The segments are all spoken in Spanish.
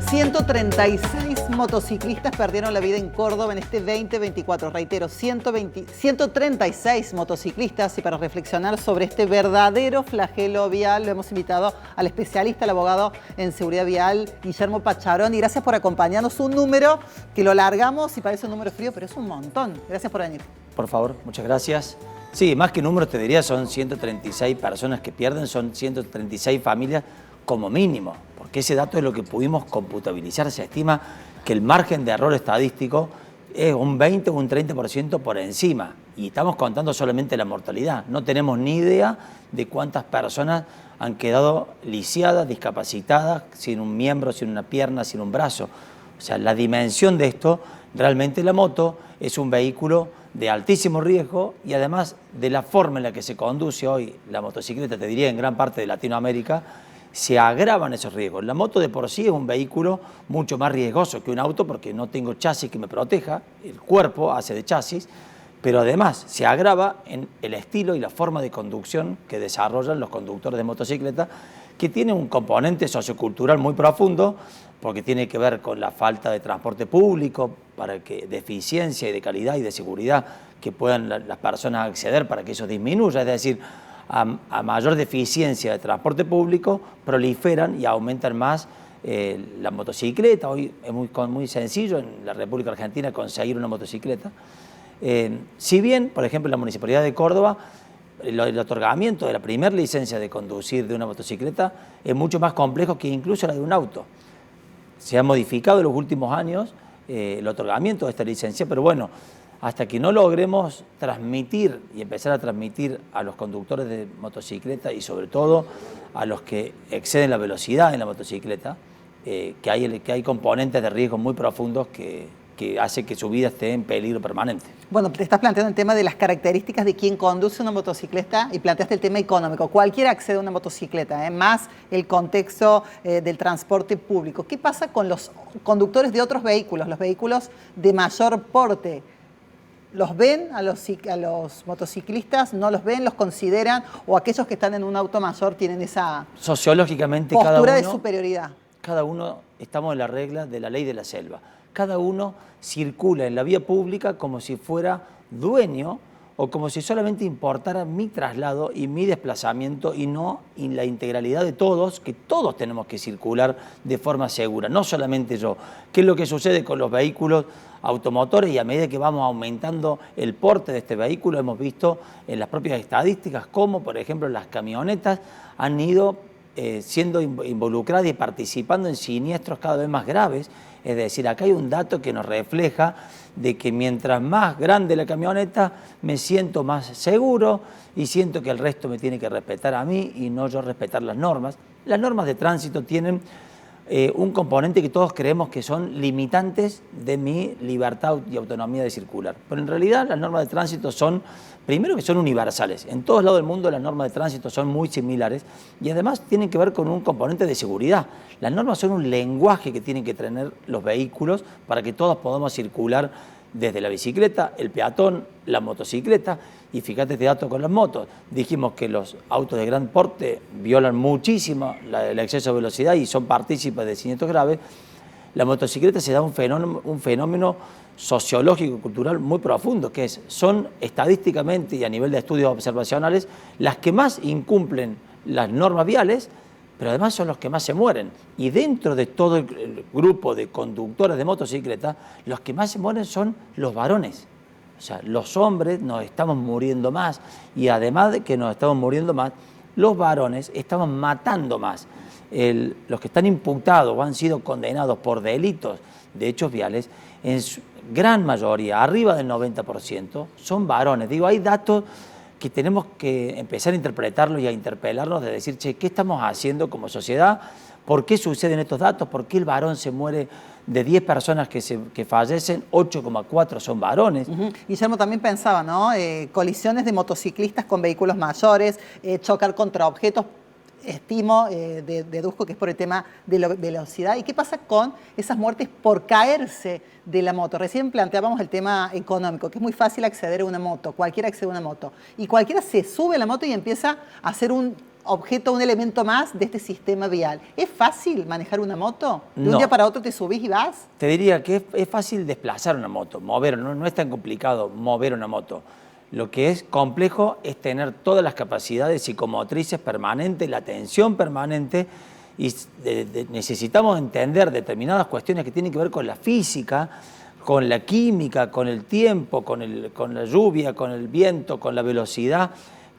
136 motociclistas perdieron la vida en Córdoba en este 2024. Reitero, 136 motociclistas. Y para reflexionar sobre este verdadero flagelo vial, lo hemos invitado al especialista, al abogado en seguridad vial, Guillermo Pacharón. Y gracias por acompañarnos. Un número que lo largamos y parece un número frío, pero es un montón. Gracias por venir. Por favor, muchas gracias. Sí, más que números te diría, son 136 personas que pierden, son 136 familias como mínimo, porque ese dato es lo que pudimos computabilizar. Se estima que el margen de error estadístico es un 20 o un 30% por encima, y estamos contando solamente la mortalidad. No tenemos ni idea de cuántas personas han quedado lisiadas, discapacitadas, sin un miembro, sin una pierna, sin un brazo. O sea, la dimensión de esto, realmente la moto es un vehículo de altísimo riesgo, y además de la forma en la que se conduce hoy la motocicleta, te diría en gran parte de Latinoamérica, se agravan esos riesgos. La moto de por sí es un vehículo mucho más riesgoso que un auto, porque no tengo chasis que me proteja, el cuerpo hace de chasis, pero además se agrava en el estilo y la forma de conducción que desarrollan los conductores de motocicleta, que tiene un componente sociocultural muy profundo, porque tiene que ver con la falta de transporte público, de eficiencia y de calidad y de seguridad que puedan las personas acceder para que eso disminuya. Es decir, a mayor deficiencia de transporte público, proliferan y aumentan más la motocicleta. Hoy es muy sencillo en la República Argentina conseguir una motocicleta. Si bien, por ejemplo, en la Municipalidad de Córdoba, el otorgamiento de la primera licencia de conducir de una motocicleta es mucho más complejo que incluso la de un auto. Se ha modificado en los últimos años el otorgamiento de esta licencia, pero bueno, hasta que no logremos transmitir y empezar a transmitir a los conductores de motocicleta, y sobre todo a los que exceden la velocidad en la motocicleta, que hay componentes de riesgo muy profundos que hace que su vida esté en peligro permanente. Bueno, te estás planteando el tema de las características de quien conduce una motocicleta y planteaste el tema económico. Cualquiera accede a una motocicleta, más el contexto del transporte público. ¿Qué pasa con los conductores de otros vehículos, los vehículos de mayor porte? ¿Los ven a los motociclistas? ¿No los ven? ¿Los consideran? ¿O aquellos que están en un auto mayor tienen esa sociológicamente postura de superioridad? Cada uno estamos en la regla de la ley de la selva. Cada uno circula en la vía pública como si fuera dueño, o como si solamente importara mi traslado y mi desplazamiento, y no en la integralidad de todos, que todos tenemos que circular de forma segura, no solamente yo. ¿Qué es lo que sucede con los vehículos automotores? Y a medida que vamos aumentando el porte de este vehículo, hemos visto en las propias estadísticas cómo, por ejemplo, las camionetas han ido siendo involucradas y participando en siniestros cada vez más graves. Es decir, acá hay un dato que nos refleja de que mientras más grande la camioneta, me siento más seguro y siento que el resto me tiene que respetar a mí y no yo respetar las normas. Las normas de tránsito tienen un componente que todos creemos que son limitantes de mi libertad y autonomía de circular. Pero en realidad las normas de tránsito son, primero, que son universales. En todos lados del mundo las normas de tránsito son muy similares, y además tienen que ver con un componente de seguridad. Las normas son un lenguaje que tienen que tener los vehículos para que todos podamos circular, desde la bicicleta, el peatón, la motocicleta. Y fíjate este dato con las motos. Dijimos que los autos de gran porte violan muchísimo el exceso de velocidad y son partícipes de siniestros graves. La motocicleta se da un fenómeno sociológico y cultural muy profundo, que son estadísticamente y a nivel de estudios observacionales las que más incumplen las normas viales, pero además son los que más se mueren. Y dentro de todo el grupo de conductores de motocicleta, los que más se mueren son los varones. O sea, los hombres nos estamos muriendo más, y además de que nos estamos muriendo más, los varones estamos matando más. Los que están imputados o han sido condenados por delitos de hechos viales, en su gran mayoría, arriba del 90%, son varones. Digo, hay datos que tenemos que empezar a interpretarlos y a interpelarnos, de decir, che, ¿qué estamos haciendo como sociedad? ¿Por qué suceden estos datos? ¿Por qué el varón se muere? De 10 personas que fallecen, 8,4 son varones. Guillermo, también pensaba, ¿no? Colisiones de motociclistas con vehículos mayores, chocar contra objetos. Estimo, deduzco que es por el tema de la velocidad. ¿Y qué pasa con esas muertes por caerse de la moto? Recién planteábamos el tema económico, que es muy fácil acceder a una moto, cualquiera accede a una moto. Y cualquiera se sube a la moto y empieza a hacer un objeto, un elemento más de este sistema vial. ¿Es fácil manejar una moto? ¿De un No. día para otro te subís y vas? Te diría que es fácil desplazar una moto, mover, no es tan complicado mover una moto. Lo que es complejo es tener todas las capacidades psicomotrices permanentes, la atención permanente, y necesitamos entender determinadas cuestiones que tienen que ver con la física, con la química, con el tiempo, con la lluvia, con el viento, con la velocidad,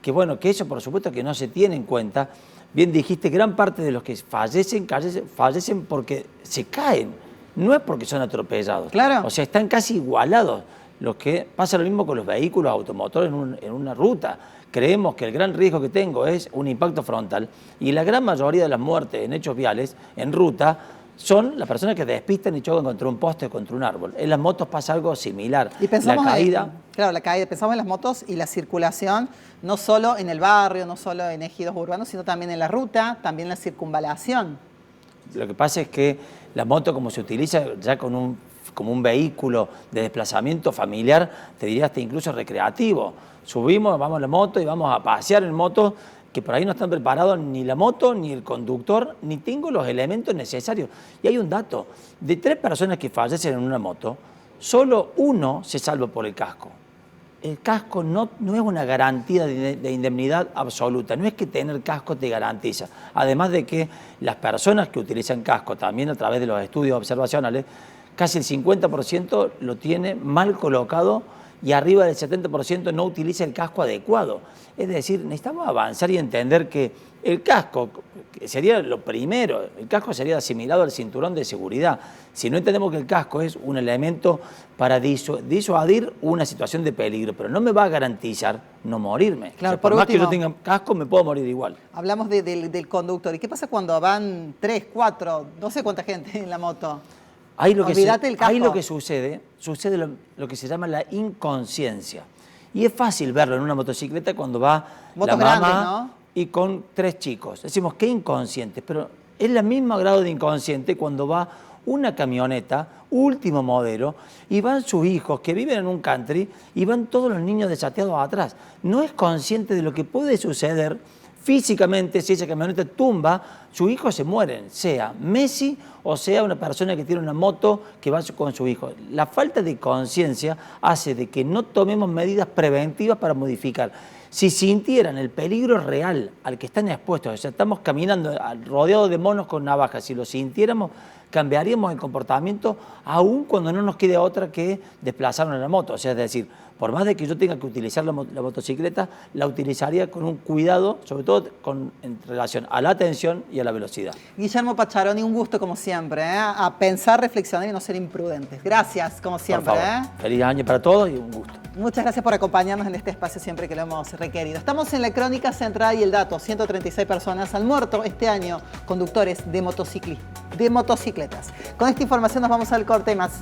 que bueno, que eso por supuesto que no se tiene en cuenta. Bien dijiste, gran parte de los que fallecen porque se caen, no es porque son atropellados. Claro. O sea, están casi igualados. Pasa lo mismo con los vehículos automotores en una ruta. Creemos que el gran riesgo que tengo es un impacto frontal y la gran mayoría de las muertes en hechos viales en ruta son las personas que despistan y chocan contra un poste o contra un árbol. En las motos pasa algo similar. Y pensamos la caída. La caída. Pensamos en las motos y la circulación, no solo en el barrio, no solo en ejidos urbanos, sino también en la ruta, también la circunvalación. Lo que pasa es que la moto, como se utiliza ya como un vehículo de desplazamiento familiar, te diría hasta incluso recreativo. Subimos, vamos a la moto y vamos a pasear en moto, que por ahí no están preparados ni la moto, ni el conductor, ni tengo los elementos necesarios. Y hay un dato, de 3 personas que fallecen en una moto, solo 1 se salva por el casco. El casco no es una garantía de indemnidad absoluta, no es que tener casco te garantiza. Además de que las personas que utilizan casco, también a través de los estudios observacionales, casi el 50% lo tiene mal colocado y arriba del 70% no utiliza el casco adecuado. Es decir, necesitamos avanzar y entender que el casco sería lo primero, el casco sería asimilado al cinturón de seguridad. Si no entendemos que el casco es un elemento para disuadir una situación de peligro, pero no me va a garantizar no morirme. Claro, O sea, por más último, que yo tenga casco, me puedo morir igual. Hablamos del conductor. ¿Y qué pasa cuando van 3, 4, no sé cuánta gente en la moto? Ahí Olvídate el casco. lo que sucede lo que se llama la inconsciencia. Y es fácil verlo en una motocicleta cuando va Motos la mamá grandes, ¿no? y con 3 chicos. Decimos, qué inconscientes, pero es el mismo grado de inconsciente cuando va una camioneta, último modelo, y van sus hijos que viven en un country y van todos los niños desateados atrás. No es consciente de lo que puede suceder físicamente si esa camioneta tumba, sus hijos se mueren, sea Messi o sea una persona que tiene una moto que va con su hijo. La falta de conciencia hace de que no tomemos medidas preventivas para modificar. Si sintieran el peligro real al que están expuestos, o sea, estamos caminando rodeados de monos con navajas, si lo sintiéramos, cambiaríamos el comportamiento aún cuando no nos quede otra que desplazarnos en la moto. O sea, es decir, por más de que yo tenga que utilizar la motocicleta, la utilizaría con un cuidado, sobre todo en relación a la atención y a la velocidad. Guillermo Pacharoni, un gusto como siempre, a pensar, reflexionar y no ser imprudentes. Gracias, como siempre. Por favor. Feliz año para todos y un gusto. Muchas gracias por acompañarnos en este espacio siempre que lo hemos requerido. Estamos en la crónica central y el dato, 136 personas han muerto este año, conductores de motocicletas. Con esta información nos vamos al corte más.